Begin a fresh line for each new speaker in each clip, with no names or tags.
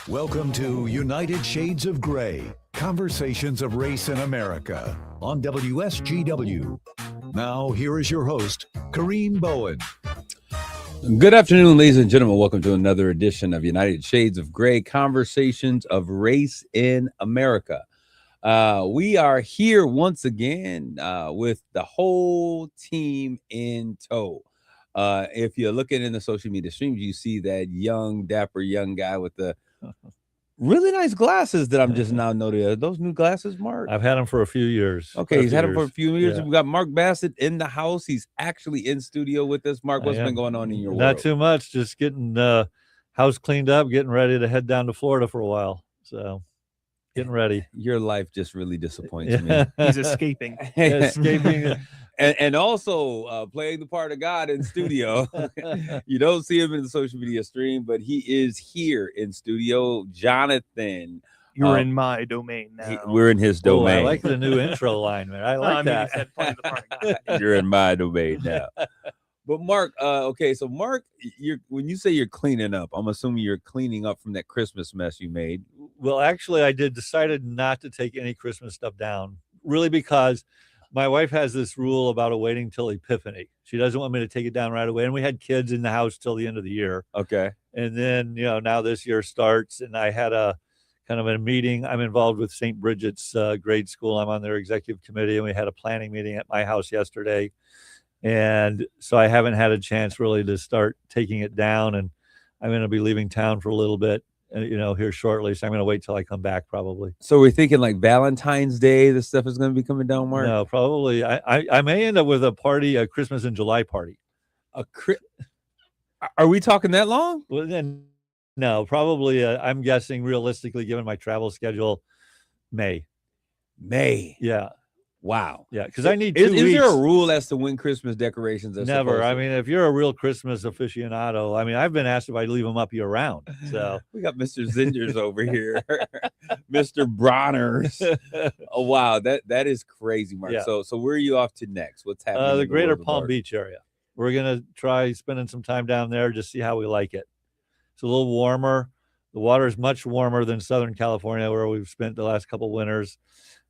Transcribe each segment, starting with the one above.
Welcome to United Shades of Gray, Conversations of Race in America on WSGW. Now, here is your host, Kareem Bowen.
Good afternoon, ladies and gentlemen. Welcome to another edition of United Shades of Gray, Conversations of Race in America. We are here once again with the whole team in tow. If you're looking in the social media streams, you see that young, dapper young guy with the really nice glasses that I'm just now noticing. Are those new glasses, Mark?
I've had them for a few years.
Okay, he's had them for a few years.
Yeah.
We've got Mark Bassett in the house. He's actually in studio with us. Mark, what's been going on in your world?
Not too much. Just getting house cleaned up, getting ready to head down to Florida for a while. So getting ready.
Your life just really disappoints me.
He's escaping.
And also playing the part of God in studio. You don't see him in the social media stream, but he is here in studio. Jonathan.
You're in my domain now.
We're in his domain.
I like the new intro line, man. I like that.
He said playing the part of God.
You're in my domain now. But Mark, okay, so Mark, when you say you're cleaning up, I'm assuming you're cleaning up from that Christmas mess you made.
Well, actually, I decided not to take any Christmas stuff down, really, because my wife has this rule about waiting till Epiphany. She doesn't want me to take it down right away. And we had kids in the house till the end of the year.
Okay.
And then, now this year starts, and I had a kind of a meeting. I'm involved with St. Bridget's grade school. I'm on their executive committee, and we had a planning meeting at my house yesterday. And so I haven't had a chance really to start taking it down. And I'm going to be leaving town for a little bit, here shortly. So I'm going to wait till I come back probably.
So we're thinking like Valentine's Day, this stuff is going to be coming down, Mark?
No, probably. I may end up with a Christmas in July party.
Are we talking that long?
Well, then, no, probably. I'm guessing realistically, given my travel schedule, May. Yeah.
Wow.
Yeah, because I need 2 weeks.
Is there a rule as to when Christmas decorations are
Never.
supposed to?
I mean, if you're a real Christmas aficionado, I've been asked if I leave them up year round. So
we got Mr. Zingers over here, Mr. Bronners. Oh wow, that is crazy, Mark.
Yeah.
So where are you off to next? What's happening?
The
in the
greater
world of
Palm
art?
Beach area. We're gonna try spending some time down there, just see how we like it. It's a little warmer. The water is much warmer than Southern California, where we've spent the last couple winters.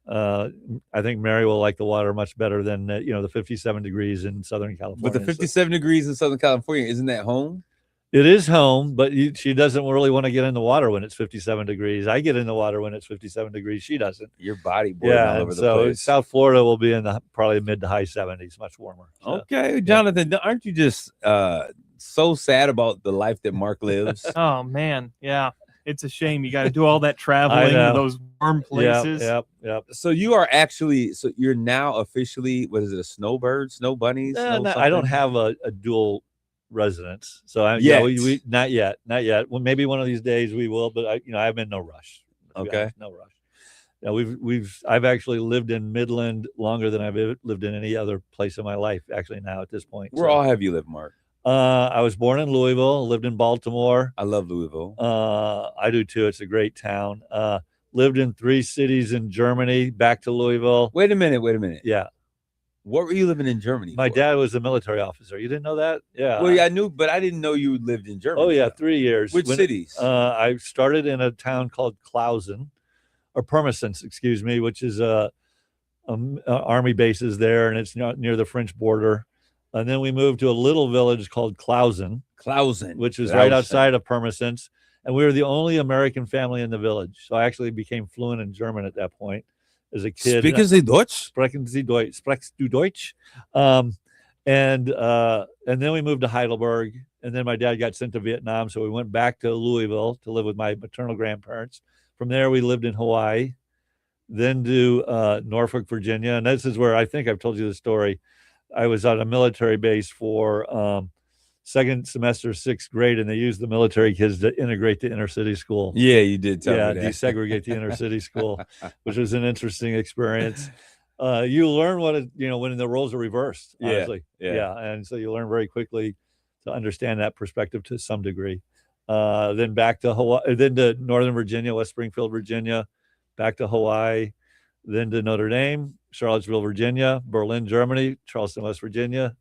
I think Mary will like the water much better than the 57 degrees in Southern California.
But the 57 degrees in Southern California, isn't that home?
It is home, but she doesn't really want to get in the water when it's 57 degrees. I get in the water when it's 57 degrees. She doesn't.
Your body boiling all over the place.
South Florida will be in the probably mid to high 70s, much warmer. So,
okay, Jonathan, aren't you just so sad about the life that Mark lives?
Oh man, yeah. It's a shame you got to do all that traveling to those warm places.
Yep.
So you're now officially, what is it, a snowbird, snow bunnies?
I don't have a dual residence, so we not yet. Well, maybe one of these days we will, but I'm in no rush.
Okay,
no rush. I've actually lived in Midland longer than I've lived in any other place in my life. Actually, now at this point,
where all have you lived, Mark?
I was born in Louisville, lived in Baltimore.
I love Louisville.
I do too. It's a great town. Lived in 3 cities in Germany, back to Louisville.
Wait a minute.
Yeah.
What were you living in Germany
My
for?
dad was a military officer. You didn't know that? Yeah.
Well, yeah, I knew, but I didn't know you lived in Germany.
Oh, yeah, 3 years.
Which cities?
I started in a town called Pirmasens, excuse me, which is army bases there, and it's near the French border. And then we moved to a little village called Clausen, which is right outside of Pirmasens. And we were the only American family in the village. So I actually became fluent in German at that point as a kid.
Sprechen Sie Deutsch?
Sprechen Sie Deutsch? Sprechst du Deutsch? And then we moved to Heidelberg. And then my dad got sent to Vietnam. So we went back to Louisville to live with my maternal grandparents. From there, we lived in Hawaii, then to Norfolk, Virginia. And this is where I think I've told you the story. I was on a military base for second semester, 6th grade, and they used the military kids to integrate the inner city school.
Yeah, you did tell me that.
Desegregate the inner city school, which was an interesting experience. You learn when the roles are reversed, honestly. Yeah. And so you learn very quickly to understand that perspective to some degree. Then back to Hawaii, then to Northern Virginia, West Springfield, Virginia, back to Hawaii, then to Notre Dame, Charlottesville, Virginia, Berlin, Germany, Charleston, West Virginia,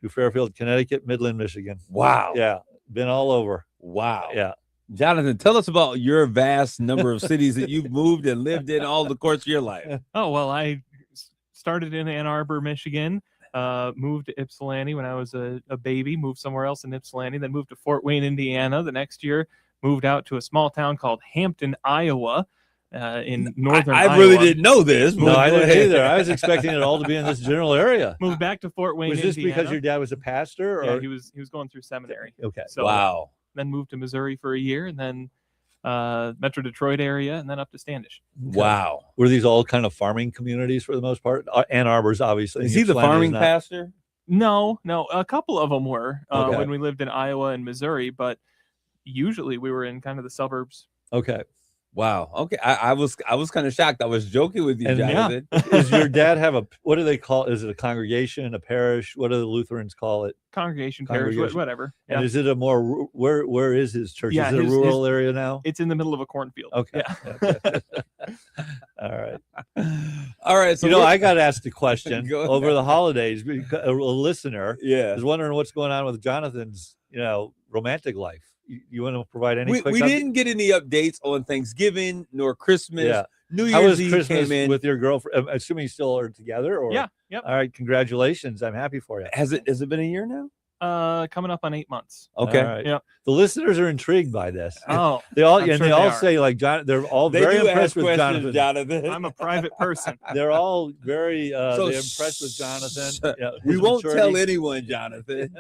New Fairfield, Connecticut, Midland, Michigan.
Wow.
Yeah. Been all over.
Wow.
Yeah.
Jonathan, tell us about your vast number of cities that you've moved and lived in all the course of your life.
Oh, well, I started in Ann Arbor, Michigan, moved to Ypsilanti when I was a baby, moved somewhere else in Ypsilanti, then moved to Fort Wayne, Indiana. The next year, moved out to a small town called Hampton, Iowa, in northern
I
Iowa.
really didn't know this.
No, I didn't either. I was expecting it all to be in this general area.
Moved back to Fort Wayne,
Was this
Indiana.
because your dad was a pastor? Or?
Yeah, he was going through seminary.
Okay.
So
Wow.
then moved to Missouri for a year, and then Metro Detroit area, and then up to Standish.
Wow.
Were these all kind of farming communities for the most part? Ann Arbor's obviously.
Is he the
Ypsilanti
farming
not.
pastor?
No, a couple of them were
Okay.
when we lived in Iowa and Missouri, but usually we were in kind of the suburbs.
Okay.
Wow. Okay. I was kind of shocked. I was joking with you,
And
Jonathan.
Does your dad have what do they call? Is it a congregation, a parish? What do the Lutherans call it?
Congregation, parish, whatever.
And is it a more where is his church?
Yeah,
is it a rural area now?
It's in the middle of a cornfield.
Okay.
Yeah.
Okay. All right.
All right. So
I got asked a question
Go ahead.
over the holidays. Because a listener
yeah.
is wondering what's going on with Jonathan's, romantic life. You want to provide any?
We
quick
didn't get any updates on Thanksgiving nor Christmas.
Yeah.
New
How was
Year's Eve
Christmas
came in.
with your girlfriend? I'm assuming you still are together, or
Yeah. Yep.
All right, congratulations! I'm happy for you.
Has it been a year now?
Coming up on 8 months.
Okay.
All right.
Yeah.
The listeners are intrigued by this.
Oh,
They all
I'm sure they are.
say like John. They're all
They
very
do
impressed
ask
with
questions,
Jonathan.
I'm a private person.
They're all very
So
they're impressed with Jonathan. Yeah,
We
his
won't
maturity.
tell anyone, Jonathan.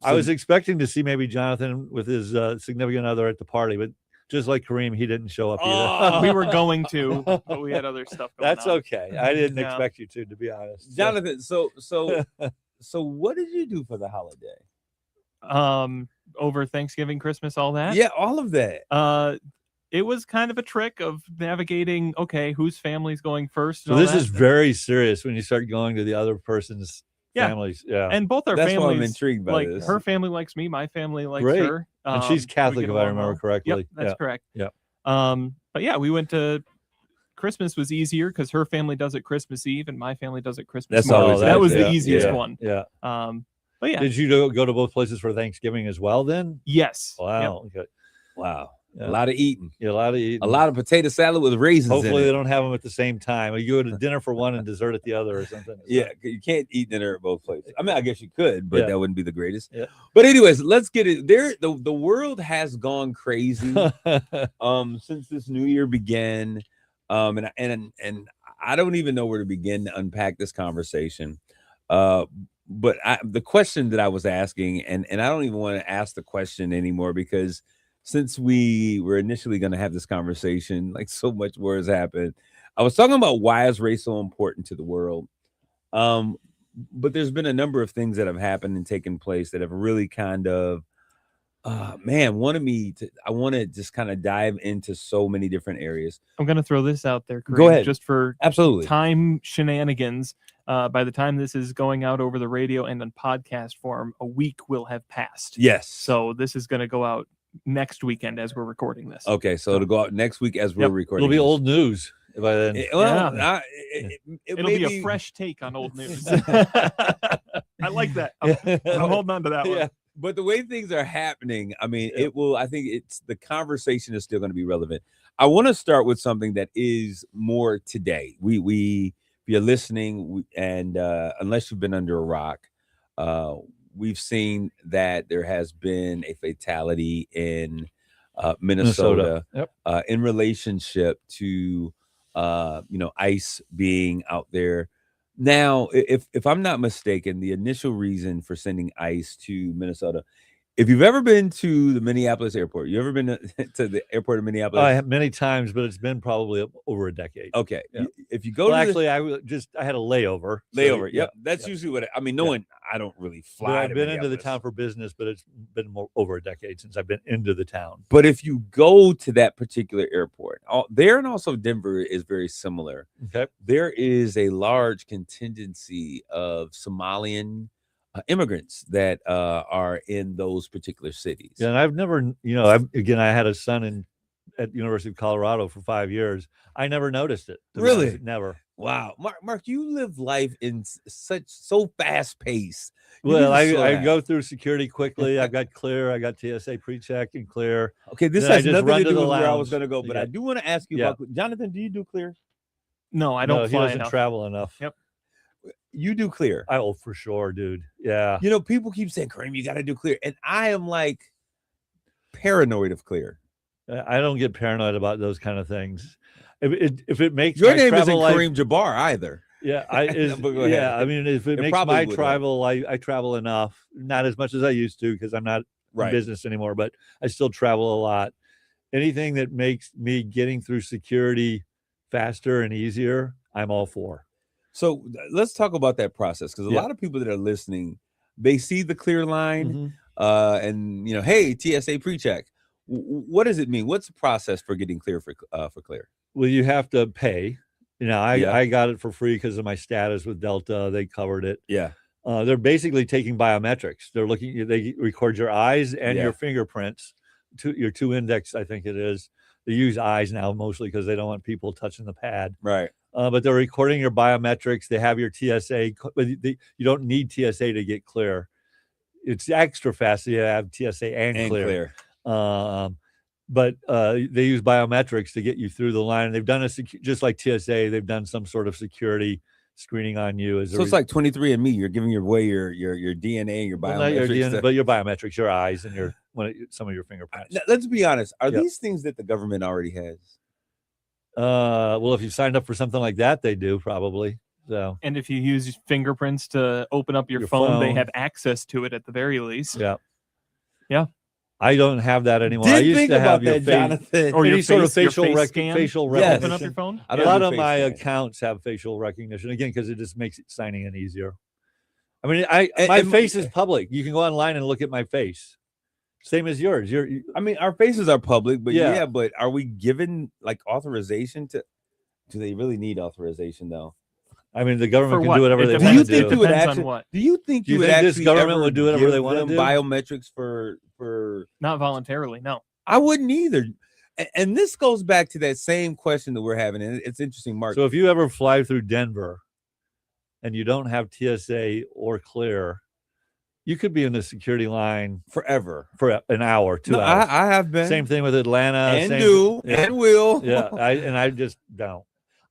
I was expecting to see maybe Jonathan with his significant other at the party, but just like Kareem, he didn't show up either.
Oh.
We were going to, but we had other stuff going
That's
on.
okay. I didn't
Yeah.
expect you to be honest.
Jonathan, so what did you do for the holiday?
Over Thanksgiving, Christmas, all that.
Yeah, all of that.
It was kind of a trick of navigating. Okay, whose family's going first?
So
and all
this
that.
is very serious when you start going to the other person's
Yeah.
families. Yeah.
and both our
That's why I'm
families.
intrigued by
Like
this.
her family likes me, my family likes
Great.
her.
And she's
We
Catholic,
get
if I
along
remember
well.
correctly.
Yep, that's correct.
Yeah.
But yeah, we went to. Christmas was easier because her family does it Christmas Eve and my family does it Christmas
That's
morning.
always
So that was
nice.
the easiest
yeah,
one.
Yeah.
But yeah,
Did you go to both places for Thanksgiving as well then?
yes. Yep.
Wow. Okay.
Wow.
Yeah.
A lot of eating.
Yeah, a lot of eating.
A lot of potato salad with raisins
Hopefully
in
they
it.
don't have them at the same time. Or you go to dinner for one and dessert at the other or something.
Yeah, you can't eat dinner at both places. I mean, I guess you could, but
Yeah.
that wouldn't be the greatest.
Yeah.
But anyways, let's get it there. The world has gone crazy since this new year began. And I don't even know where to begin to unpack this conversation. But the question that I was asking, and I don't even want to ask the question anymore because since we were initially going to have this conversation, like so much more has happened. I was talking about why is race so important to the world. But there's been a number of things that have happened and taken place that have really kind of, I want to just kind of dive into so many different areas.
I'm going to throw this out there, Kareem,
Go ahead.
just for
Absolutely.
time shenanigans. By the time this is going out over the radio and in podcast form, a week will have passed.
Yes.
So this is going to go out next weekend as we're recording this.
Okay, so it'll go out next week as we're
Yep.
recording.
It'll be
this.
old news by then.
It'll
may
be a fresh take on old news. I like that. I'm holding on to that one.
But the way things are happening, I mean, it will. I think the conversation is still going to be relevant. I want to start with something that is more today. If you're listening, and unless you've been under a rock, we've seen that there has been a fatality in Minnesota.
Yep.
In relationship to ICE being out there. Now, if I'm not mistaken, the initial reason for sending ICE to Minnesota, if you've ever been to the Minneapolis airport, you ever been to the airport of Minneapolis?
I have many times, but it's been probably over a decade.
Okay.
Yeah.
If you go to
Actually, I had a layover.
layover,
So,
yep, that's usually what I mean. Knowing I don't really
But
fly.
I've
to
been into the
Minneapolis.
town for business, but it's been over a decade since I've been into the town.
But if you go to that particular airport, there and also Denver is very similar.
Okay.
There is a large contingency of Somalian immigrants that are in those particular cities.
Yeah, and I've never, I had a son at the University of Colorado for 5 years. I never noticed it. to be
Really?
honest, never.
Wow, Mark, you live life in so fast paced.
Well, I go through security quickly. I've got clear. I got TSA pre-check and clear.
Okay, this
Then I
has
just
nothing
run
to
to
do
the
with where I was
lounge.
going to go, but
Yeah.
I do want to ask you
Yeah.
about Jonathan. Do you do clear?
No, I
No,
don't
he
fly
doesn't
enough.
travel enough.
Yep.
You do clear.
Oh, for sure, dude. Yeah.
You know, people keep saying, Kareem, you got to do clear, and I am like paranoid of clear.
I don't get paranoid about those kind of things. If it makes
Your
my
name isn't
travel life,
Kareem Jabbar either.
yeah,
But go ahead.
I mean, if it makes
probably
my
would help.
travel, I travel enough, not as much as I used to because I'm not in business anymore, but I still travel a lot. Anything that makes me getting through security faster and easier, I'm all for.
So let's talk about that process, because a
Yeah.
lot of people that are listening, they see the clear line,
Mhm.
and you know, hey, TSA pre-check. What does it mean? What's the process for getting clear for clear?
Well, you have to pay. You know,
Yeah.
I got it for free because of my status with Delta. They covered it.
Yeah.
They're basically taking biometrics. They're looking. They record your eyes and
Yeah.
your fingerprints. Your two index, I think it is. They use eyes now mostly because they don't want people touching the pad.
Right.
But they're recording your biometrics. They have your TSA. But you don't need TSA to get clear. It's extra fast. So you have TSA and clear. But they use biometrics to get you through the line. They've done just like TSA. They've done some sort of security screening on you.
So it's like 23andMe. You're giving away your DNA, your biometrics,
but your biometrics, your eyes, and some of your fingerprints.
Let's be honest. Are these things that the government already has?
Well, if you signed up for something like that, they do probably. So,
and if you use fingerprints to open up your phone, they have access to it at the very least.
Yeah.
Yeah.
I don't have that anymore. I used to have your face,
Jonathan,
or your sort of facial
scan,
recognition.
Open up your phone.
A lot of my accounts have facial recognition again because it just makes it signing in easier. I mean, my face is public. You can go online and look at my face. Same as yours.
I mean, our faces are public, but
Yeah.
but are we given like authorization to? Do they really need authorization though?
I mean, the government can do whatever they
It
want to
Do you
do.
think you would
Depends on
actually?
what?
Do you think
Do you
would
think this
actually
government
ever
would do whatever
give
they wanna
them
do?
biometrics for?
Not voluntarily, no.
I wouldn't either. And this goes back to that same question that we're having, and it's interesting, Mark.
So if you ever fly through Denver and you don't have TSA or clear, you could be in the security line
forever
for an hour, 2 hours.
I have been.
Same thing with Atlanta.
And will.
Yeah, I just don't.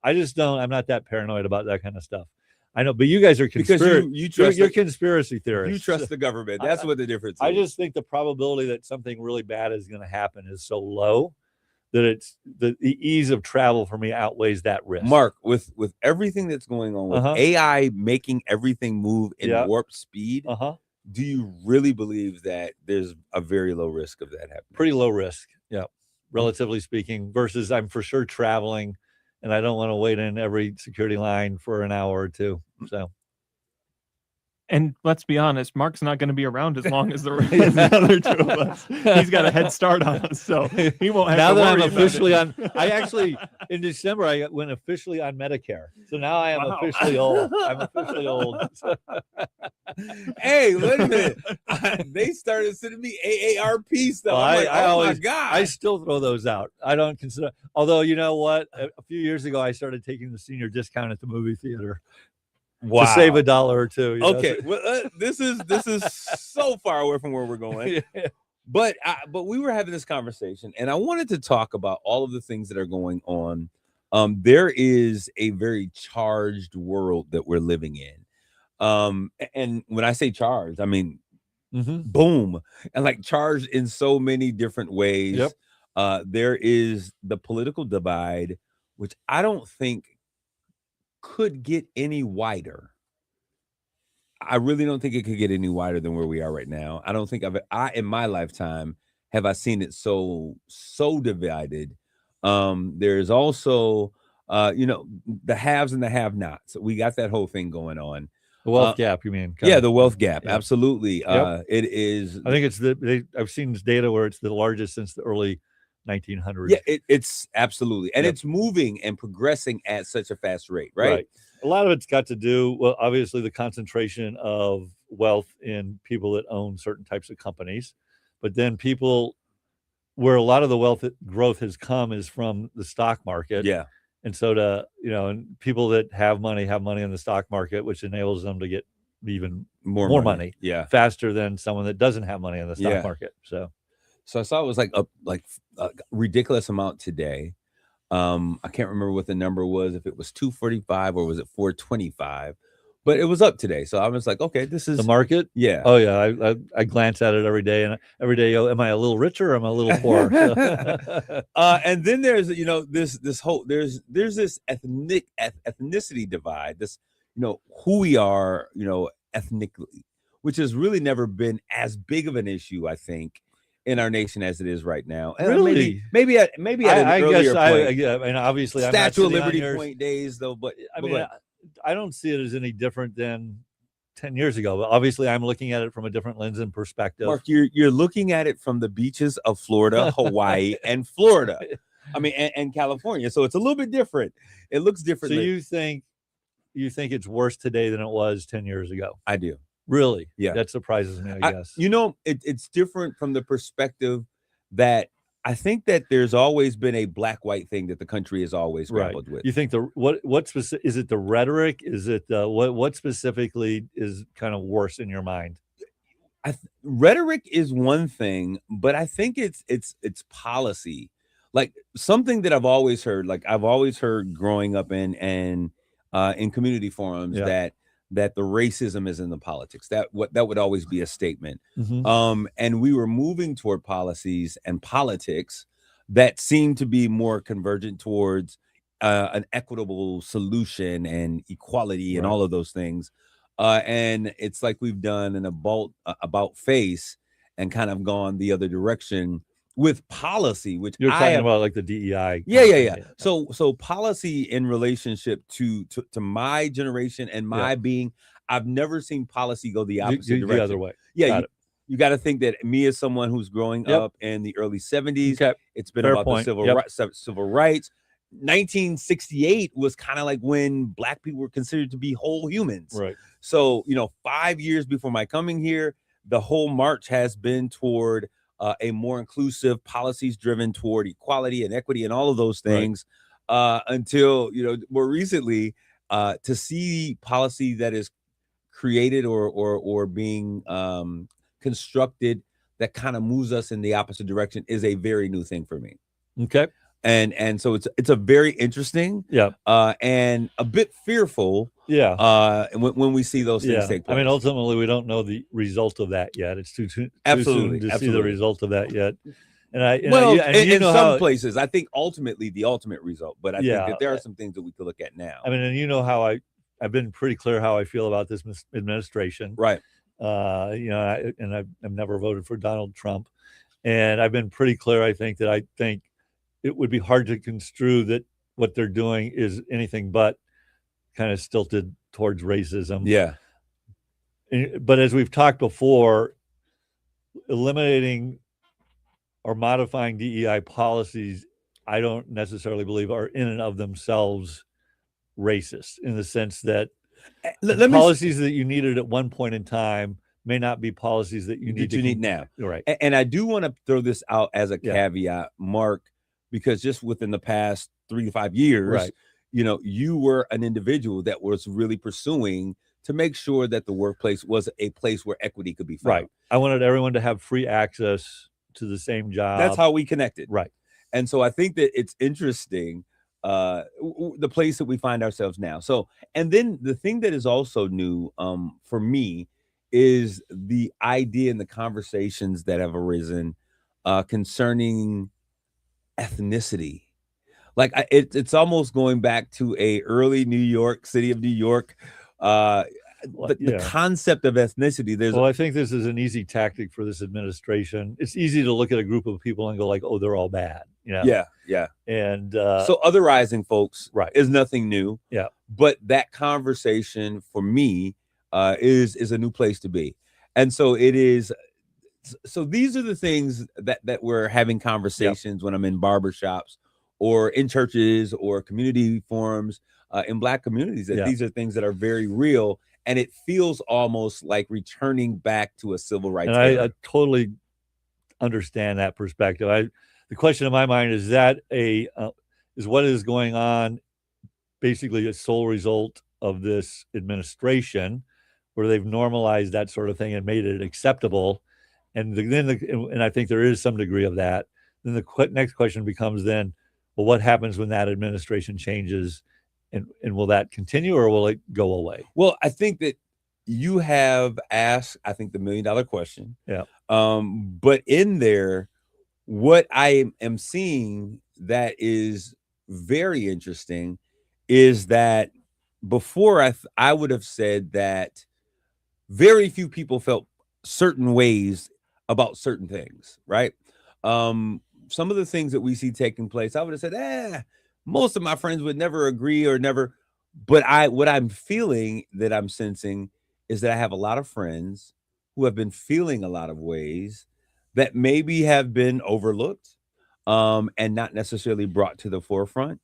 I'm not that paranoid about that kind of stuff. I know, but you guys are you're conspiracy theorists.
You trust the government. That's what the difference is.
I just think the probability that something really bad is going to happen is so low that it's the ease of travel for me outweighs that risk.
Mark, with everything that's going on with AI making everything move in warp speed, do you really believe that there's a very low risk of that happening?
Pretty low risk, yeah, relatively speaking, versus I'm for sure traveling and I don't want to wait in every security line for an hour or two. So,
and let's be honest, Mark's not going to be around as long as the other two of us. He's got a head start on us, so he won't have
now
to
that
worry
I'm officially
about
on. I actually in December I went officially on Medicare, so now I am officially old. I'm officially old.
Hey, wait a minute! They started sending me AARP stuff.
Well,
I'm like, oh
my
God!
I still throw those out. I don't consider. Although you know what, a few years ago I started taking the senior discount at the movie theater.
Wow.
To save $1 or $2.
Okay, well, this is so far away from where we're going. But we were having this conversation, and I wanted to talk about all of the things that are going on. There is a very charged world that we're living in. And when I say charged, I mean boom, and like charged in so many different ways.
Yep.
There is the political divide, which I don't think could get any wider. I really don't think it could get any wider than where we are right now. I don't think in my lifetime have I seen it so divided. There's also the haves and the have-nots. We got that whole thing going on.
The wealth gap, you mean?
Yeah, the wealth gap.
Yeah.
Absolutely.
Yep.
It is.
I think it's I've seen this data where it's the largest since the early 1900s.
Yeah, it's absolutely, and it's moving and progressing at such a fast rate, right?
A lot of it's got to do, well, obviously the concentration of wealth in people that own certain types of companies, but then people where a lot of the wealth growth has come is from the stock market.
Yeah.
And so and people that have money in the stock market, which enables them to get even more money
Yeah.
faster than someone that doesn't have money in the stock market. So
I saw it was like a ridiculous amount today. I can't remember what the number was, if it was 245 or was it 425, but it was up today. So I was like, okay, this is
the market.
Yeah.
Oh yeah. I glance at it every day, and every day, am I a little richer or am I a little poorer?
And then there's this whole there's this ethnicity divide, this who we are ethnically, which has really never been as big of an issue, I think, in our nation as it is right now. And
Really?
maybe at an earlier point.
Yeah, I mean, obviously,
Statue of Liberty point days, though. But
I mean, I don't see it as any different than 10 years ago. But obviously, I'm looking at it from a different lens and perspective.
Mark, you're looking at it from the beaches of Florida, Hawaii, and Florida. I mean, and California. So it's a little bit different. It looks different.
So you think it's worse today than it was 10 years ago?
I do.
Really?
Yeah.
That surprises me, I guess.
It's different from the perspective that I think that there's always been a black-white thing that the country has always grappled with.
You think is it the rhetoric? Is it what specifically is kind of worse in your mind?
Rhetoric is one thing, but I think it's policy. Like something that I've always heard growing up in community forums that the racism is in the politics. That would always be a statement.
Mm-hmm.
And we were moving toward policies and politics that seem to be more convergent towards an equitable solution and equality and all of those things. And it's like we've done an about face and kind of gone the other direction with policy, which
you're talking about, like the DEI.
Yeah. So policy in relationship to my generation and my being, I've never seen policy go the opposite direction.
The other way.
Yeah. You got to think that me as someone who's growing up in the early 70s, it's been about the civil rights. 1968 was kind of like when Black people were considered to be whole humans.
Right.
So, 5 years before my coming here, the whole march has been toward a more inclusive, policies driven toward equality and equity and all of those things, until more recently, to see policy that is created or being constructed that kind of moves us in the opposite direction is a very new thing for me.
Okay.
And so it's a very interesting, and a bit fearful, when we see those things take place.
I mean, ultimately, we don't know the result of that yet. It's too soon to see the result of that yet. And in some places, I think ultimately the ultimate result. But I think that there are some things that we could look at now. I mean, and you know how I've been pretty clear how I feel about this administration,
right?
I've never voted for Donald Trump, and I've been pretty clear. I think it would be hard to construe that what they're doing is anything but kind of stilted towards racism.
Yeah.
But as we've talked before, eliminating or modifying DEI policies, I don't necessarily believe are in and of themselves racist, in the sense that policies that you needed at one point in time may not be policies that you need
now.
Right.
And I do want to throw this out as a caveat, Mark, because just within the past 3 to 5 years, you were an individual that was really pursuing to make sure that the workplace was a place where equity could be found.
Right. I wanted everyone to have free access to the same job.
That's how we connected.
Right.
And so I think that it's interesting, the place that we find ourselves now. So, and then the thing that is also new for me is the idea and the conversations that have arisen concerning ethnicity. Like it's almost going back to a early city of New York, the concept of ethnicity.
I think this is an easy tactic for this administration. It's easy to look at a group of people and go like, oh, they're all bad.
Yeah.
And
so otherizing folks is nothing new.
Yeah.
But that conversation for me is a new place to be. And so it is. So these are the things that we're having conversations when I'm in barbershops or in churches or community forums in Black communities. These are things that are very real, and it feels almost like returning back to a civil rights.
And I totally understand that perspective. The question in my mind is that is what is going on basically a sole result of this administration, where they've normalized that sort of thing and made it acceptable. And and I think there is some degree of that. Then the next question becomes then, well, what happens when that administration changes, and will that continue or will it go away?
Well, I think that you have asked, I think, the $1 million question.
Yeah.
But in there, what I am seeing that is very interesting is that before I would have said that very few people felt certain ways about certain things, right? Some of the things that we see taking place, I would have said, most of my friends would never agree or never. But what I'm feeling, that I'm sensing, is that I have a lot of friends who have been feeling a lot of ways that maybe have been overlooked, and not necessarily brought to the forefront.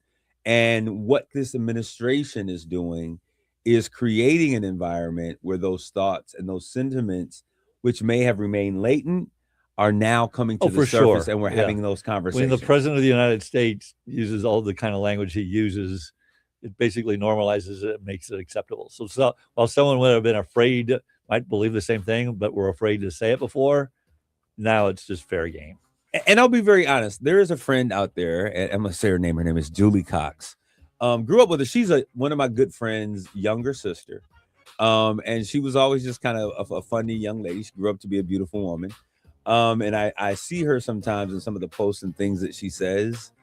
And what this administration is doing is creating an environment where those thoughts and those sentiments, which may have remained latent, are now coming to the surface, and we're having those conversations.
When the president of the United States uses all the kind of language he uses, it basically normalizes it, makes it acceptable. So while someone would have been afraid, might believe the same thing, but were afraid to say it before, now it's just fair game.
And I'll be very honest. There is a friend out there, and I'm going to say her name. Her name is Julie Cox. Grew up with her. She's one of my good friends' younger sister. And she was always just kind of a funny young lady. She grew up to be a beautiful woman. And I see her sometimes in some of the posts and things that she says.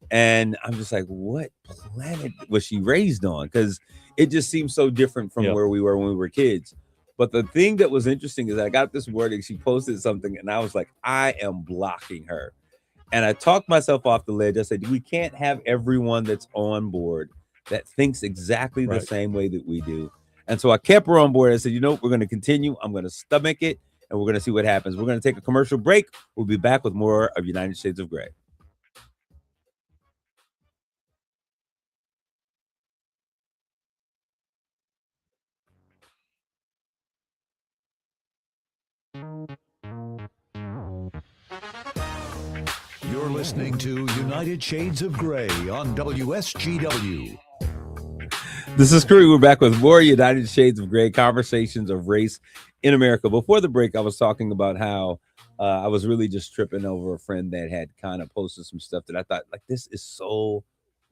And I'm just like, what planet was she raised on? Because it just seems so different from where we were when we were kids. But the thing that was interesting is I got this wording. She posted something, and I was like, I am blocking her. And I talked myself off the ledge. I said, we can't have everyone that's on board that thinks exactly the same way that we do. And so I kept her on board. I said, we're going to continue. I'm going to stomach it, and we're going to see what happens. We're going to take a commercial break. We'll be back with more of United Shades of Gray.
You're listening to United Shades of Gray on WSGW.
This is Kareem. We're back with more United Shades of Gray, conversations of race in America. Before the break, I was talking about how I was really just tripping over a friend that had kind of posted some stuff that I thought, like, this is so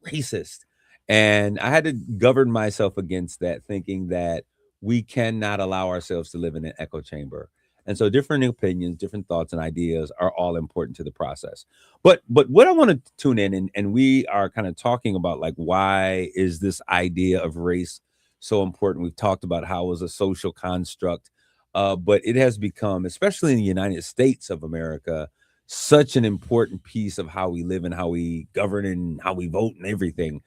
racist. And I had to govern myself against that, thinking that we cannot allow ourselves to live in an echo chamber. And so different opinions, different thoughts and ideas are all important to the process. But what I want to tune in, and we are kind of talking about, like, why is this idea of race so important? We've talked about how it was a social construct, but it has become, especially in the United States of America, such an important piece of how we live and how we govern and how we vote and everything.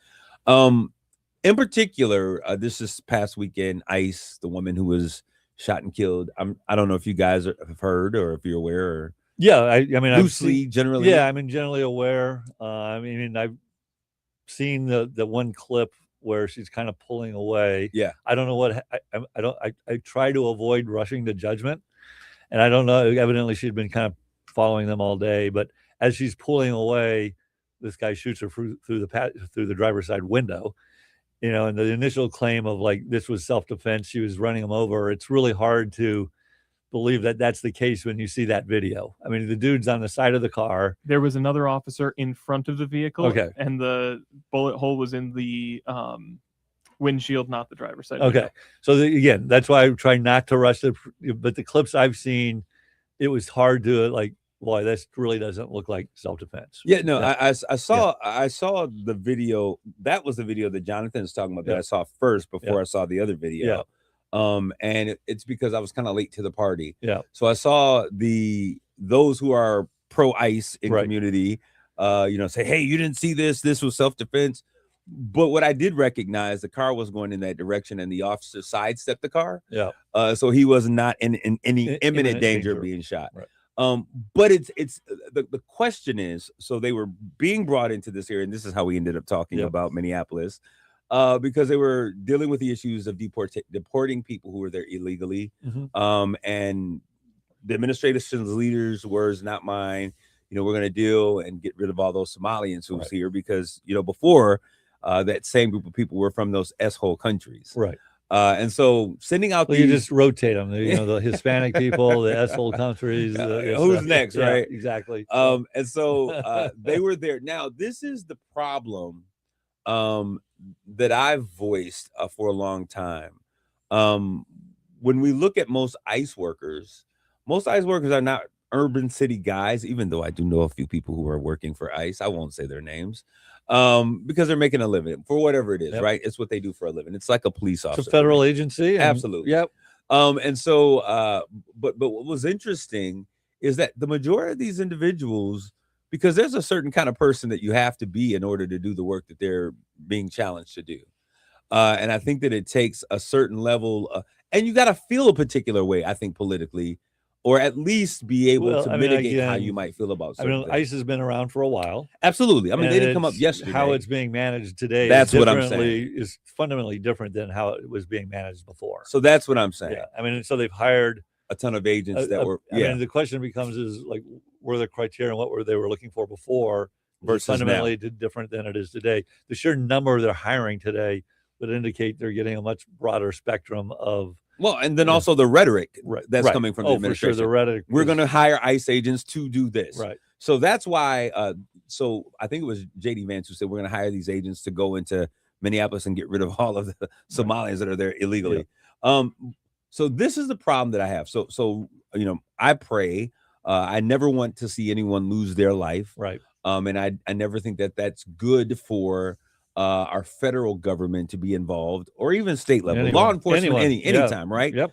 In particular, this past weekend, ICE, the woman who was shot and killed. I don't know if you guys have heard or if you're aware. Or
I mean,
loosely, generally.
Yeah, I mean, generally aware. I mean, I've seen the one clip where she's kind of pulling away.
Yeah,
I don't know what I try to avoid rushing to judgment, and I don't know. Evidently, she'd been kind of following them all day, but as she's pulling away, this guy shoots her through the driver's side window. And the initial claim of, like, this was self-defense, she was running him over. It's really hard to believe that that's the case when you see that video. I mean, the dude's on the side of the car.
There was another officer in front of the vehicle.
Okay.
And the bullet hole was in the windshield, not the driver's side.
Okay. So again, that's why I try not to rush it. But the clips I've seen, it was hard to, like, boy, this really doesn't look like self-defense.
Yeah, no, I saw the video. That was the video that Jonathan is talking about that I saw first before I saw the other video. And it's because I was kind of late to the party.
Yeah.
So I saw those who are pro ICE in community, say, hey, you didn't see this. This was self-defense. But what I did recognize, the car was going in that direction, and the officer sidestepped the car.
Yeah.
So he was not in any imminent danger of being shot.
Right.
But it's the question is, so they were being brought into this area, and this is how we ended up talking about Minneapolis, because they were dealing with the issues of deporting people who were there illegally.
Mm-hmm.
And the administration's leaders' words, not mine, we're going to deal and get rid of all those Somalians who's here, because before that same group of people were from those S-hole countries.
Right.
And so sending out
Well, you just rotate them. The Hispanic people, the S-hole countries.
Who's next,
yeah,
right?
Exactly.
And so they were there. Now, this is the problem that I've voiced for a long time. When we look at most ICE workers are not urban city guys, even though I do know a few people who are working for ICE. I won't say their names because they're making a living for whatever it is, right? It's what they do for a living. It's like a police officer.
It's a federal agency.
Absolutely.
Yep.
And so, but what was interesting is that the majority of these individuals, because there's a certain kind of person that you have to be in order to do the work that they're being challenged to do. And I think that it takes a certain level, and you got to feel a particular way, I think, politically, or at least be able to mitigate how you might feel about certain things.
ICE has been around for a while.
Absolutely. I mean, they didn't come up yesterday.
How it's being managed today
that's what I'm saying.
Is fundamentally different than how it was being managed before.
So that's what I'm saying.
Yeah. I mean, so they've hired
a ton of agents that were,
I mean, the question becomes is like, what are the criteria and what were they looking for before versus fundamentally different than it is today? The sheer number they're hiring today would indicate they're getting a much broader spectrum of.
Well, and then also the rhetoric that's coming from the administration.
For sure, the rhetoric.
We're going to hire ICE agents to do this.
Right.
So that's why. So I think it was J.D. Vance who said we're going to hire these agents to go into Minneapolis and get rid of all of the Somalians that are there illegally. Yeah. So this is the problem that I have. So I pray. I never want to see anyone lose their life.
Right.
And I never think that that's good for our federal government to be involved, or even state level law enforcement, anytime, right?
Yep.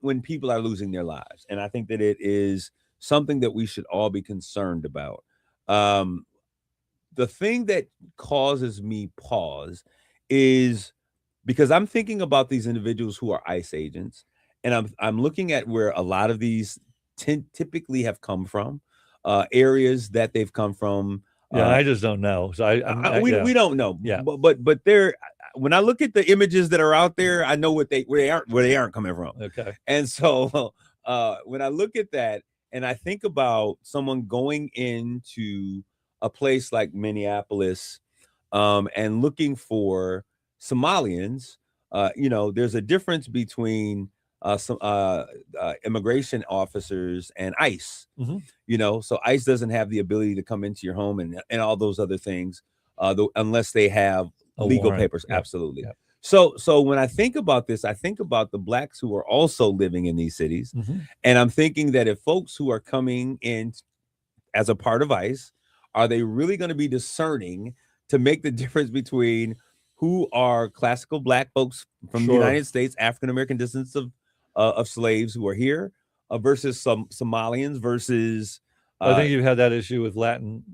When people are losing their lives, and I think that it is something that we should all be concerned about. The thing that causes me pause is because I'm thinking about these individuals who are ICE agents, and I'm looking at where a lot of these typically have come from, areas that they've come from.
Yeah, I just don't know. So
we don't know.
Yeah,
but there, when I look at the images that are out there, I know where they aren't coming from.
Okay.
And so when I look at that and I think about someone going into a place like Minneapolis and looking for Somalians, there's a difference between some immigration officers and ICE.
Mm-hmm.
So ICE doesn't have the ability to come into your home and all those other things unless they have legal papers. Yep. Absolutely.
Yep.
So when I think about this, I think about the blacks who are also living in these cities.
Mm-hmm.
And I'm thinking that if folks who are coming in as a part of ICE, are they really going to be discerning to make the difference between who are classical black folks from the United States, African-American descendants of slaves who are here versus some Somalians versus
I think you've had that issue with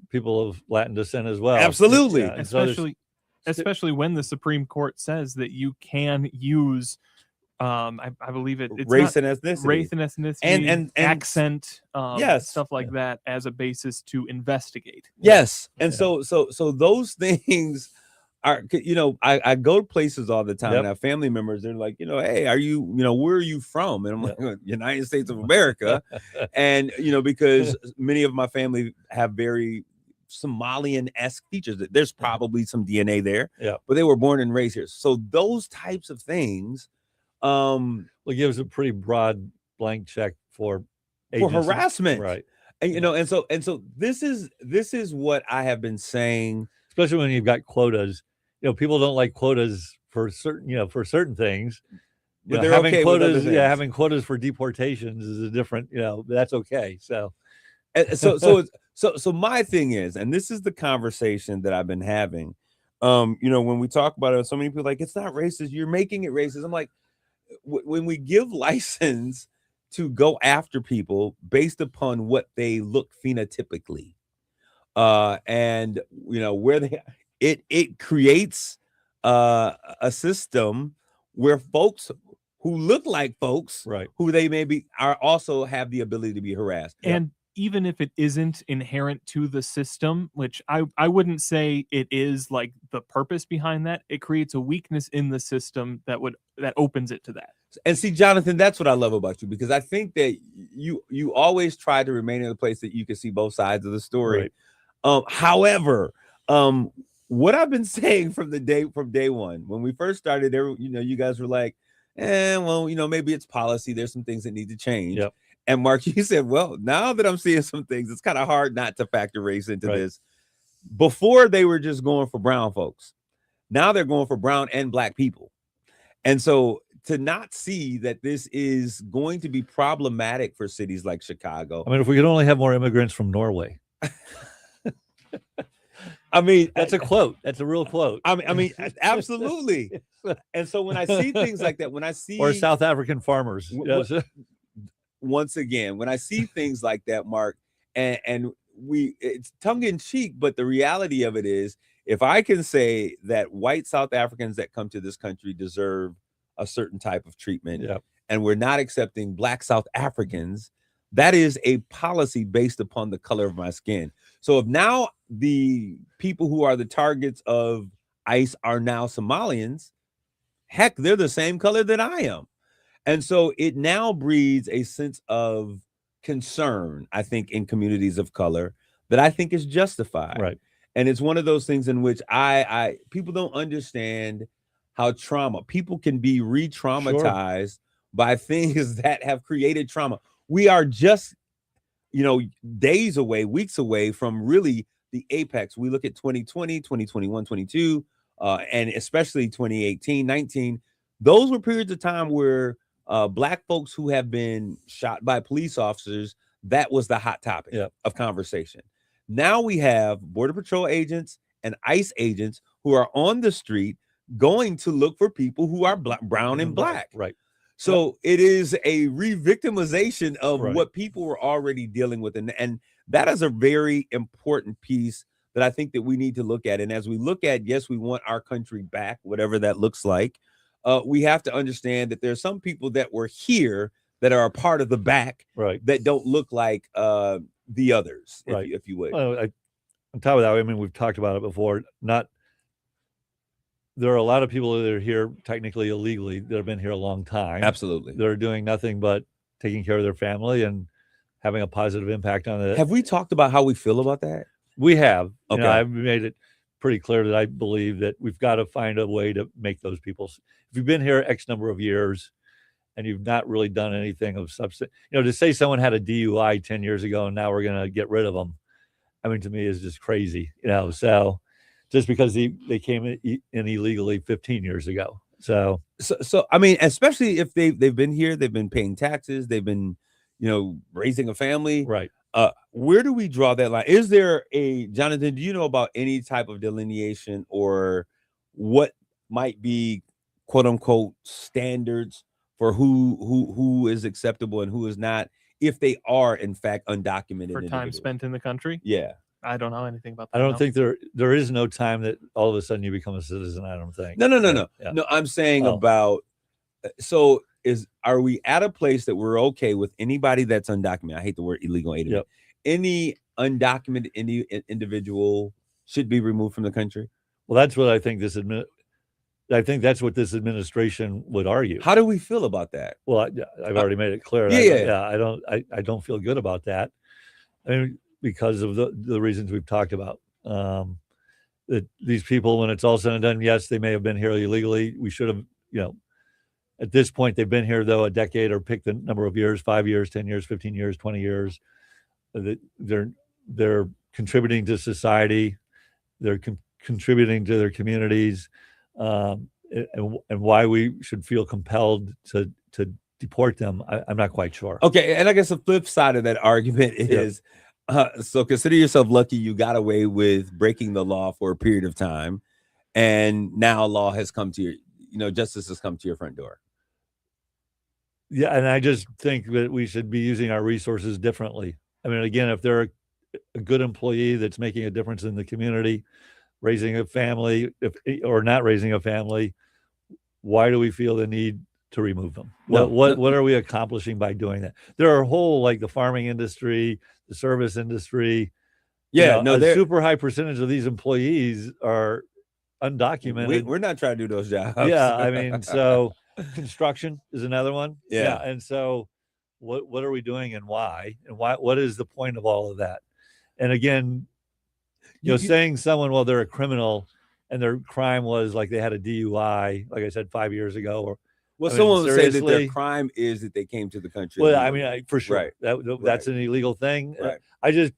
people of Latin descent as well.
Absolutely.
Yeah, especially when the Supreme Court says that you can use I believe it's
race and
ethnicity and accent stuff like that as a basis to investigate.
Yes. And so those things are, I go to places all the time and I have family members. They're like, hey, are you, where are you from? And I'm like, United States of America. And, because many of my family have very Somalian-esque features. There's probably some DNA there, but they were born and raised here. So those types of things,
it gives a pretty broad blank check for
harassment.
Right.
And, and so this is what I have been saying,
especially when you've got quotas. People don't like quotas for certain things.
But they're having quotas.
Having quotas for deportations is a different. That's okay. So
my thing is, and this is the conversation that I've been having. When we talk about it, so many people are like, it's not racist. You're making it racist. I'm like, when we give license to go after people based upon what they look phenotypically, and where they. It creates a system where folks who look like folks, who they maybe are, also have the ability to be harassed.
And even if it isn't inherent to the system, which I wouldn't say it is, like the purpose behind that, it creates a weakness in the system that opens it to that.
And see, Jonathan, that's what I love about you, because I think that you always try to remain in a place that you can see both sides of the story.
Right.
However, what I've been saying from day one, when we first started, there, you guys were like, well, maybe it's policy. There's some things that need to change.
Yep.
And Mark, you said, well, now that I'm seeing some things, it's kind of hard not to factor race into
Right.
this. Before, they were just going for brown folks. Now they're going for brown and black people. And so to not see that this is going to be problematic for cities like Chicago.
I mean, if we could only have more immigrants from Norway.
I mean,
That's a quote. That's a real quote.
I mean, absolutely. And so when I see things like that, when I see
or South African farmers. Yes.
Once again, when I see things like that, Mark, and it's tongue in cheek, but the reality of it is, if I can say that white South Africans that come to this country deserve a certain type of treatment,
Yep.
and we're not accepting black South Africans, that is a policy based upon the color of my skin. So if now the people who are the targets of ICE are now Somalians, heck, they're the same color that I am. And so it now breeds a sense of concern, I think, in communities of color that I think is justified.
Right.
And it's one of those things in which people don't understand how people can be re-traumatized by things that have created trauma. We are just, days away, weeks away from really the apex. We look at 2020, 2021, 22, and especially 2018, 19. Those were periods of time where black folks who have been shot by police officers, that was the hot topic of conversation. Now we have Border Patrol agents and ICE agents who are on the street going to look for people who are brown and black.
Right.
So it is a re-victimization of what people were already dealing with. And that is a very important piece that I think that we need to look at. And as we look at, yes, we want our country back, whatever that looks like. We have to understand that there's some people that were here that are a part of the back that don't look like the others, if you would.
Well, on top of that, I mean, we've talked about it before. There are a lot of people that are here technically illegally that have been here a long time.
Absolutely.
They're doing nothing but taking care of their family and having a positive impact on it.
Have we talked about how we feel about that?
We have.
Okay.
I've made it pretty clear that I believe that we've got to find a way to make those people, if you've been here X number of years and you've not really done anything of substance, to say someone had a DUI 10 years ago and now we're going to get rid of them, I mean, to me is just crazy, so just because they came in illegally 15 years ago. So
I mean, especially if they've been here, they've been paying taxes, they've been, raising a family.
Right.
Where do we draw that line? Is there Jonathan, do you know about any type of delineation or what might be quote unquote standards for who is acceptable and who is not, if they are in fact undocumented
for time spent in the country?
Yeah.
I don't know anything about that.
I don't think there is no time that all of a sudden you become a citizen. I don't think.
No. No, I'm saying about, are we at a place that we're okay with anybody that's undocumented? I hate the word illegal alien. Any undocumented individual should be removed from the country?
Well, that's what I think I think that's what this administration would argue.
How do we feel about that?
Well, I've already made it clear. I don't feel good about that. I mean, because of the reasons we've talked about. That these people, when it's all said and done, yes, they may have been here illegally. We should have, at this point, they've been here, though, a decade, or pick the number of years, 5 years, 10 years, 15 years, 20 years. They're contributing to society. They're contributing to their communities. And why we should feel compelled to deport them, I'm not quite sure.
Okay, and I guess the flip side of that argument is, so consider yourself lucky you got away with breaking the law for a period of time, and now law has come to your, justice has come to your front door.
Yeah, and I just think that we should be using our resources differently. I mean, again, if they're a good employee that's making a difference in the community, raising a family, or not raising a family, why do we feel the need to remove them? What are we accomplishing by doing that? There are whole, like the farming industry, the service industry. A super high percentage of these employees are undocumented.
We're not trying to do those jobs.
Yeah, I mean, so construction is another one.
Yeah.
And so what are we doing and why? And what is the point of all of that? And again, saying someone, well, they're a criminal, and their crime was like they had a DUI, like I said 5 years ago. Or
Well,
I mean,
someone would say that their
seriously?
crime is that they came to the country.
Well, I
illegally.
mean, for sure,
Right.
that's an illegal thing.
Right.
I just,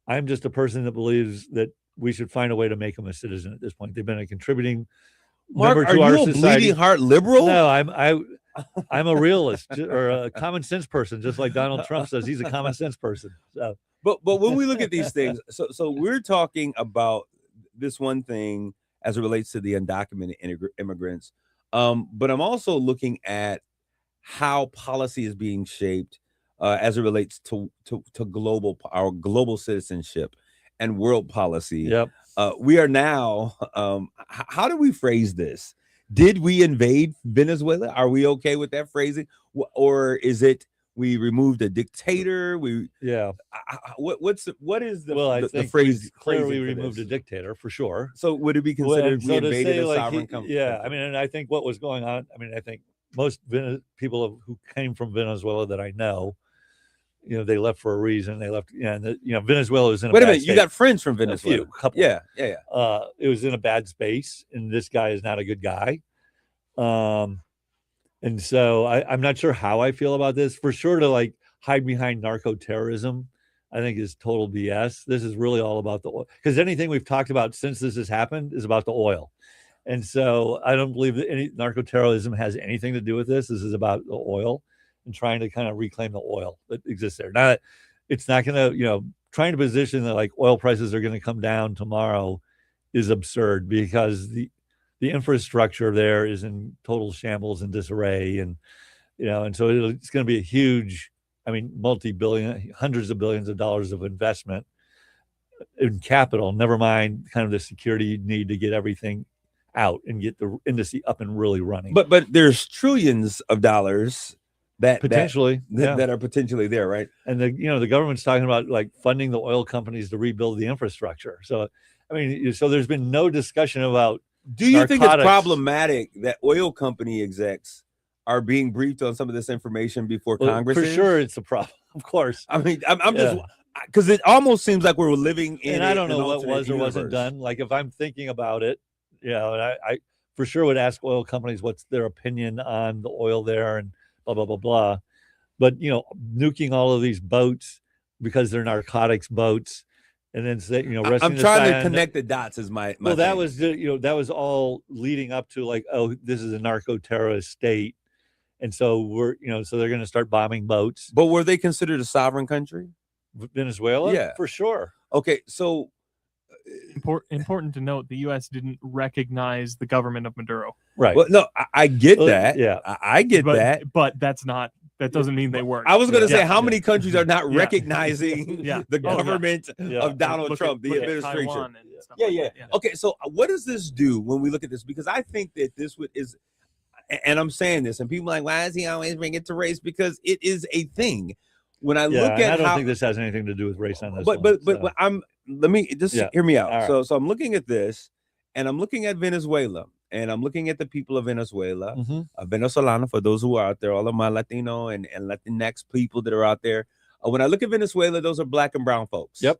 I'm just a person that believes that we should find a way to make them a citizen at this point. They've been a contributing
Mark,
member
are
to our
you a
society.
bleeding heart liberal?
No, I'm a realist or a common sense person, just like Donald Trump says he's a common sense person. So,
But when we look at these things, so we're talking about this one thing as it relates to the undocumented immigrants. But I'm also looking at how policy is being shaped as it relates to our global citizenship and world policy.
yep.
We are now. How do we phrase this? Did we invade Venezuela? Are we okay with that phrasing, or is it we removed a dictator?
Yeah.
What is the
I
the
think
phrase?
clearly we
phrasing for
removed a
this?
dictator for sure.
So would it be
Well,
considered
and
we
so to
invaded
say,
a
like,
sovereign country?
yeah, I mean, and I think what was going on, I mean, I think most people who came from Venezuela that I know, they left for a reason. They left, and Venezuela was in a
Wait a
bad
minute, you
state.
got friends from
A
Venezuela?
couple.
Yeah.
It was in a bad space, and this guy is not a good guy. And so I'm not sure how I feel about this. For sure, to like hide behind narco terrorism, I think is total BS. This is really all about the oil, because anything we've talked about since this has happened is about the oil. And so I don't believe that any narco terrorism has anything to do with this. This is about the oil and trying to kind of reclaim the oil that exists there. Now, it's not going to, trying to position that like oil prices are going to come down tomorrow is absurd, because the infrastructure there is in total shambles and disarray. And, and so it's going to be a huge, multi-billion, hundreds of billions of dollars of investment in capital, never mind kind of the security you need to get everything out and get the industry up and really running.
But there's trillions of dollars that
potentially
that are potentially there, right?
And the government's talking about like funding the oil companies to rebuild the infrastructure. So so there's been no discussion about.
Do you think it's
narcotics.
problematic that oil company execs are being briefed on some of this information before Congress?
For sure, it's a problem. Of course.
I mean, I'm just because it almost seems like we're living in.
And I don't know what was or wasn't done. Like if I'm thinking about it, and I for sure would ask oil companies what's their opinion on the oil there and blah blah blah blah. But nuking all of these boats because they're narcotics boats. And then say,
I'm trying to connect the dots. Is my
well, that
thing.
was that was all leading up to like, oh, this is a narco terrorist state, and so we're so they're going to start bombing boats.
But were they considered a sovereign country?
Venezuela,
Yeah,
for sure.
Okay, so
important to note, the U.S. didn't recognize the government of Maduro.
Right.
Well, no, I get that.
Yeah,
I get that.
But that's not. That doesn't mean they weren't.
I was going to say, how many countries are not
Yeah.
recognizing the government of Donald
Look
Trump, the
look at
administration?
Taiwan and stuff
Yeah,
like
yeah.
that.
Okay, so what does this do when we look at this? Because I think that this is, and I'm saying this, and people are like, why is he always bring it to race? Because it is a thing. When I look at,
I don't think this has anything to do with race on this.
But let me just hear me out.
Right.
So I'm looking at this, and I'm looking at Venezuela. And I'm looking at the people of Venezuela, Venezolana, for those who are out there, all of my Latino and Latinx people that are out there. When I look at Venezuela, those are black and brown folks.
Yep.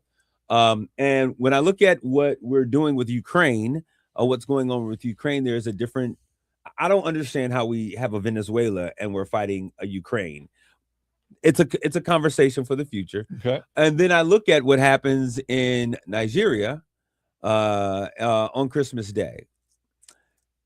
And when I look at what we're doing with Ukraine, or what's going on with Ukraine, there's a different. I don't understand how we have a Venezuela and we're fighting a Ukraine. It's a conversation for the future.
Okay.
And then I look at what happens in Nigeria on Christmas Day.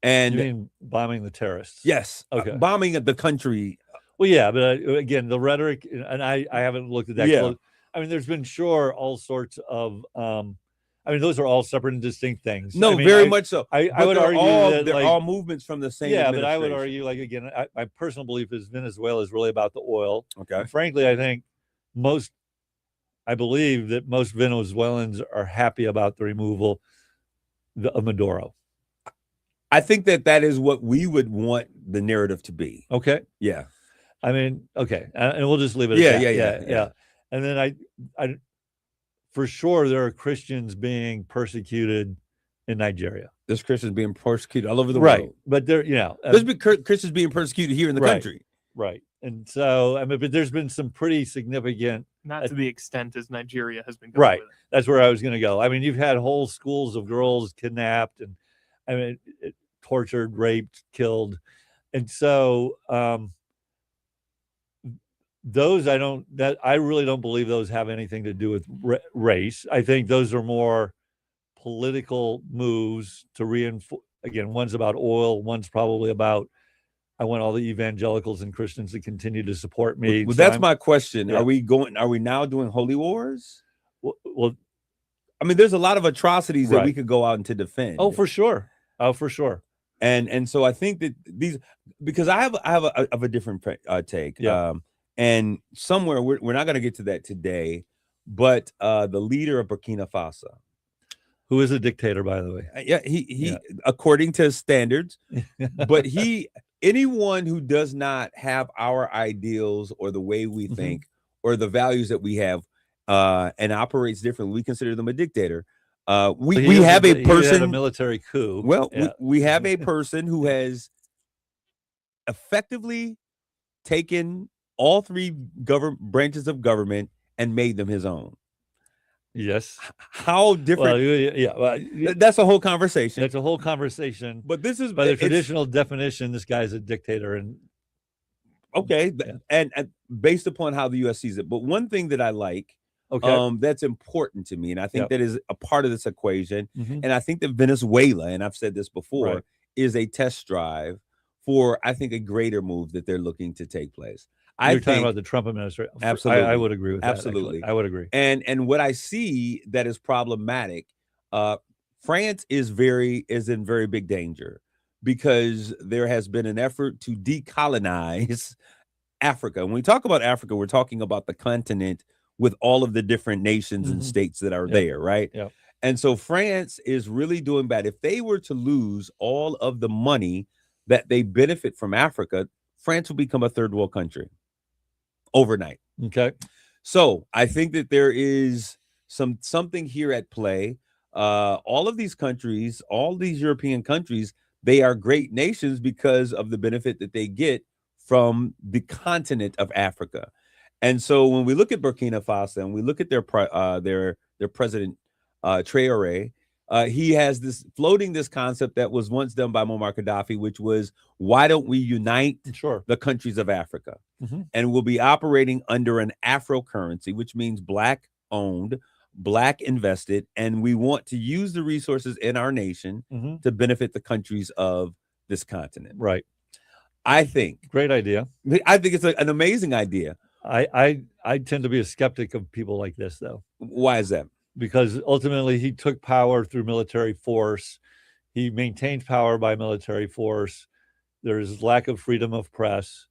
And
you mean bombing the terrorists?
Yes.
Okay.
Bombing the country.
Well, yeah, but again, the rhetoric, and I haven't looked at that.
Yeah.
Close. I mean, there's been all sorts of. Those are all separate and distinct things.
No, very much so.
I would argue that
they're all movements from the same.
Yeah, but I would argue, like again, my personal belief is Venezuela is really about the oil.
Okay.
And frankly, I think I believe that most Venezuelans are happy about the removal of Maduro.
I think that is what we would want the narrative to be.
Okay.
Yeah.
I mean, okay, and we'll just leave it at that. Yeah. And then I, for sure, there are Christians being persecuted in Nigeria.
There's Christians being persecuted all over the
right.
world.
But
there's been Christians being persecuted here in the country.
Right. And so, I mean, but there's been some pretty significant.
Not to the extent as Nigeria has been going
Right.
with it.
That's where I was going to go. I mean, you've had whole schools of girls kidnapped and, I mean, tortured, raped, killed. And so those I really don't believe those have anything to do with race. I think those are more political moves to reinforce. Again, one's about oil, one's probably about, I want all the evangelicals and Christians to continue to support me.
Well,
So
that's my question.
yeah.
Are we now doing holy wars?
Well,
I mean, there's a lot of atrocities that we
Right.
could go out and to defend.
oh, for sure. Oh, for sure.
And so I think that because I have a different take.
Yeah.
And somewhere we're not going to get to that today, but the leader of Burkina Faso,
Who is a dictator, by the way.
he according to standards, but anyone who does not have our ideals or the way we think or the values that we have and operates differently, we consider them a dictator. We have a person,
he had a military coup.
Well, we have a person who has effectively taken all three branches of government and made them his own.
Yes.
How different?
Well,
That's a whole conversation.
that's a whole conversation.
But this is
By the traditional definition, this guy's a dictator, and
okay, and based upon how the U.S. sees it. But one thing that I like, that's important to me, and I think that is a part of this equation, and I think that Venezuela, and I've said this before, is a test drive for, I think, a greater move that they're looking to take place.
You're talking about the Trump administration.
Absolutely.
I would agree with that.
Absolutely.
I would agree.
And what I see that is problematic, France is in very big danger because there has been an effort to decolonize Africa. When we talk about Africa, we're talking about the continent with all of the different nations and states that are there, right?
Yeah.
And so France is really doing bad. If they were to lose all of the money that they benefit from Africa, France will become a third world country overnight.
Okay.
So I think that there is something here at play. All of these countries, all these European countries, they are great nations because of the benefit that they get from the continent of Africa. And so when we look at Burkina Faso and we look at their president, Traoré, he has floating this concept that was once done by Muammar Gaddafi, which was, why don't we unite the countries of Africa? And we'll be operating under an Afro currency, which means Black owned, Black invested, and we want to use the resources in our nation to benefit the countries of this continent.
Right.
I think.
Great idea.
I think it's an amazing idea.
I tend to be a skeptic of people like this, though.
Why is that?
Because ultimately he took power through military force. He maintained power by military force. There's lack of freedom of press.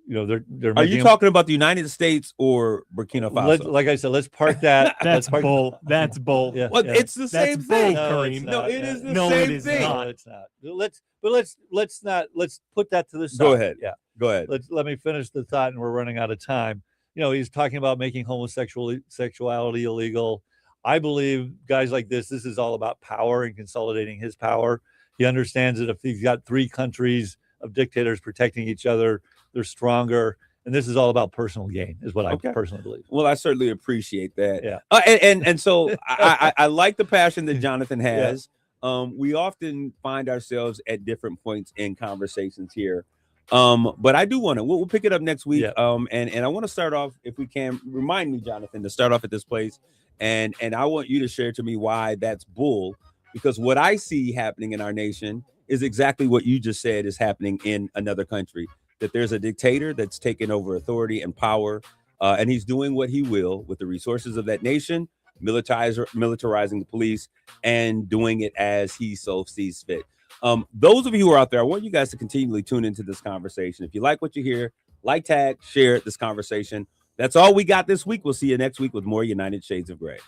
You know, they're
Are you talking about the United States or Burkina Faso?
Like I said, let's park that.
That's bull. That's bull.
Yeah,
well, it's the same thing.
Kareem.
No, it is the
No,
same
it is
thing.
not.
No, it's not. Let's put that to the side.
Go ahead.
Yeah.
Go ahead.
Let me finish the thought, and we're running out of time. You know, he's talking about making sexuality illegal. I believe guys like this is all about power and consolidating his power. He understands that if he's got three countries of dictators protecting each other, they're stronger. And this is all about personal gain, is what I personally believe.
Well, I certainly appreciate that.
Yeah.
And so I like the passion that Jonathan has. Yeah. We often find ourselves at different points in conversations here. But I do want to, we'll pick it up next week. Yeah. And I want to start off, if we can, remind me, Jonathan, to start off at this place. And I want you to share to me why that's bull, because what I see happening in our nation is exactly what you just said is happening in another country, that there's a dictator that's taken over authority and power, and he's doing what he will with the resources of that nation, militarizing the police and doing it as he so sees fit. Those of you who are out there, I want you guys to continually tune into this conversation. If you like what you hear, like, tag, share this conversation. That's all we got this week. We'll see you next week with more United Shades of Gray.